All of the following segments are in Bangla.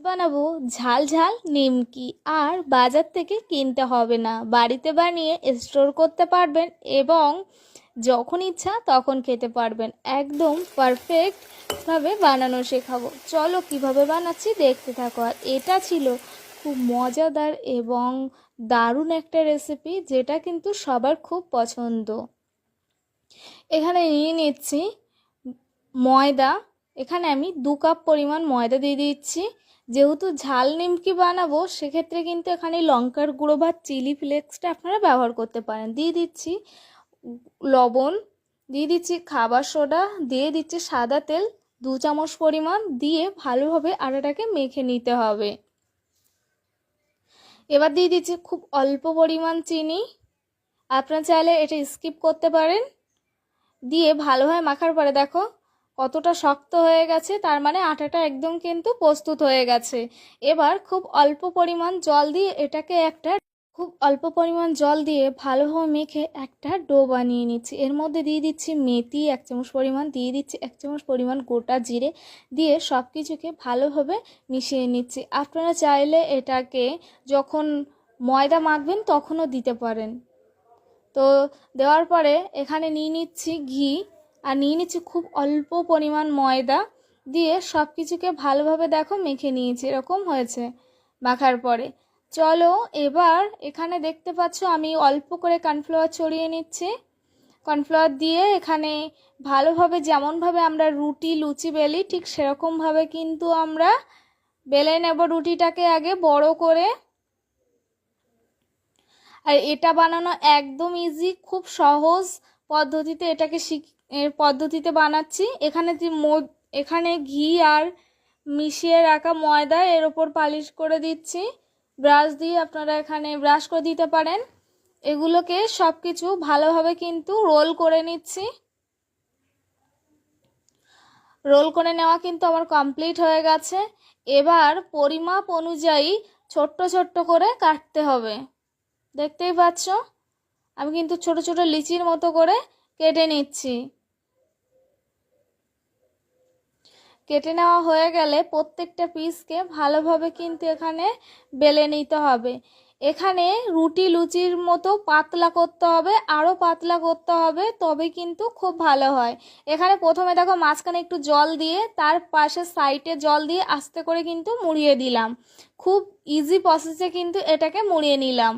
বানাবো ঝাল ঝাল নিমকি। আর বাজার থেকে কিনতে হবে না, বাড়িতে বানিয়ে স্টোর করতে পারবেন এবং যখন ইচ্ছা তখন খেতে পারবেন। একদম পারফেক্টভাবে বানানো শেখাবো। চলো কিভাবে বানাচ্ছি দেখতে থাকো। আর এটা ছিল খুব মজাদার এবং দারুণ একটা রেসিপি, যেটা কিন্তু সবার খুব পছন্দ। এখানে নিয়ে নিচ্ছি ময়দা। এখানে আমি 2 কাপ পরিমাণ ময়দা দিয়ে দিচ্ছি। যেহেতু ঝাল নিমকি বানাবো, সেক্ষেত্রে কিন্তু এখানে লঙ্কার গুঁড়ো বা চিলি ফ্লেক্সটা আপনারা ব্যবহার করতে পারেন। দিয়ে দিচ্ছি লবণ, দিয়ে দিচ্ছি খাবার সোডা, দিয়ে দিচ্ছি সাদা তেল 2 চামচ পরিমাণ, দিয়ে ভালোভাবে আটাটাকে মেখে নিতে হবে। এবার দিয়ে দিচ্ছি খুব অল্প পরিমাণ চিনি, আপনারা চাইলে এটা স্কিপ করতে পারেন। দিয়ে ভালোভাবে মাখার পরে দেখো কতটা শক্ত হয়ে গেছে, তার মানে আটাটা একদম কিন্তু প্রস্তুত হয়ে গেছে। এবার খুব অল্প পরিমাণ জল দিয়ে ভালোভাবে মেখে একটা ডো বানিয়ে নিচ্ছি। এর মধ্যে দিয়ে দিচ্ছি মেথি 1 চামচ পরিমাণ, দিয়ে দিচ্ছি 1 চামচ পরিমাণ গোটা জিরে, দিয়ে সব কিছুকে ভালোভাবে মিশিয়ে নিচ্ছি। আপনারা চাইলে এটাকে যখন ময়দা মাখবেন তখনও দিতে পারেন। তো দেওয়ার পরে এখানে নিয়ে নিচ্ছি ঘি, আর নিয়ে নিচ্ছি খুব অল্প পরিমাণ ময়দা, দিয়ে সব কিছুকে ভালোভাবে দেখো মেখে নিয়েছি। এরকম হয়েছে মাখার পরে। চলো এবার এখানে দেখতে পাচ্ছ আমি অল্প করে কর্নফ্লাওয়ার ছড়িয়ে নিচ্ছি। কর্নফ্লাওয়ার দিয়ে এখানে ভালোভাবে যেমনভাবে আমরা রুটি লুচি বেলি, ঠিক সেরকমভাবে কিন্তু আমরা বেলে নেব রুটিটাকে আগে বড় করে। আর এটা বানানো একদম ইজি, খুব সহজ পদ্ধতিতে পদ্ধতিতে বানাচ্ছি। এখানে ঘি আর মিশিয়ে রাখা ময়দা এর ওপর পালিশ করে দিচ্ছি ব্রাশ দিয়ে। আপনারা এখানে ব্রাশ করে দিতে পারেন। এগুলোকে সব কিছু ভালোভাবে কিন্তু রোল করে নিচ্ছি। রোল করে নেওয়া কিন্তু আমার কমপ্লিট হয়ে গেছে। এবার পরিমাপ অনুযায়ী ছোট্ট ছোট্ট করে কাটতে হবে। দেখতেই পাচ্ছ আমি কিন্তু ছোট ছোট লিচির মতো করে কেটে নিচ্ছি। কেটে নেওয়া হয়ে গেলে প্রত্যেকটা পিসকে ভালোভাবে কিন্তু এখানে বেলে নিতে হবে। এখানে রুটি লুচির মতো পাতলা করতে হবে, আরও পাতলা করতে হবে, তবে কিন্তু খুব ভালো হয়। এখানে প্রথমে দেখো মাঝখানে একটু জল দিয়ে তার পাশে সাইডে জল দিয়ে আস্তে করে কিন্তু মুড়িয়ে দিলাম। খুব ইজি প্রসেসে কিন্তু এটাকে মুড়িয়ে নিলাম।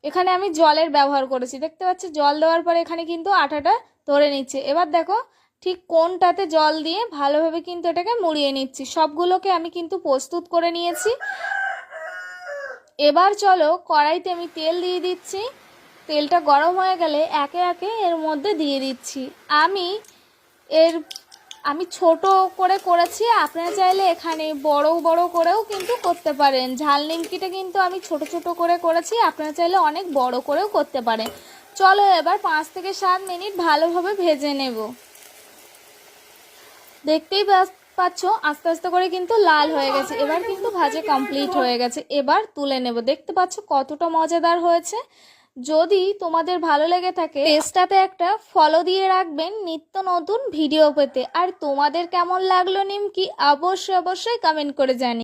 এখানে আমি জলের ব্যবহার করেছি, দেখতে পাচ্ছি জল দেওয়ার পরে এখানে কিন্তু আটাটা ধরে নিচ্ছে। এবার দেখো ঠিক কোনটাতে জল দিয়ে ভালোভাবে কিন্তু এটাকে মুড়িয়ে নিচ্ছি। সবগুলোকে আমি কিন্তু প্রস্তুত করে নিয়েছি। এবার চলো কড়াইতে আমি তেল দিয়ে দিচ্ছি। তেলটা গরম হয়ে গেলে একে একে এর মধ্যে দিয়ে দিচ্ছি। আমি ছোট করে করেছি, আপনারা চাইলে এখানে বড় বড় করেও কিন্তু করতে পারেন। ঝাল নিমকিটা কিন্তু আমি ছোট ছোট করে করেছি, আপনারা চাইলে অনেক বড় করেও করতে পারেন। চলো এবার 5 থেকে 7 মিনিট ভালোভাবে ভেজে নেব। দেখতেই পাচ্ছ আস্তে আস্তে করে কিন্তু লাল হয়ে গেছে। এবার কিন্তু ভাজা কমপ্লিট হয়ে গেছে। এবার তুলে নেব। দেখতে পাচ্ছ কতটা মজাদার হয়েছে। যদি তোমাদের ভালো লেগে থাকে পেজটাতে একটা ফলো দিয়ে রাখবেন নিত্য নতুন ভিডিও পেতে। আর তোমাদের কেমন লাগলো নিমকি অবশ্যই কমেন্ট করে জানিও।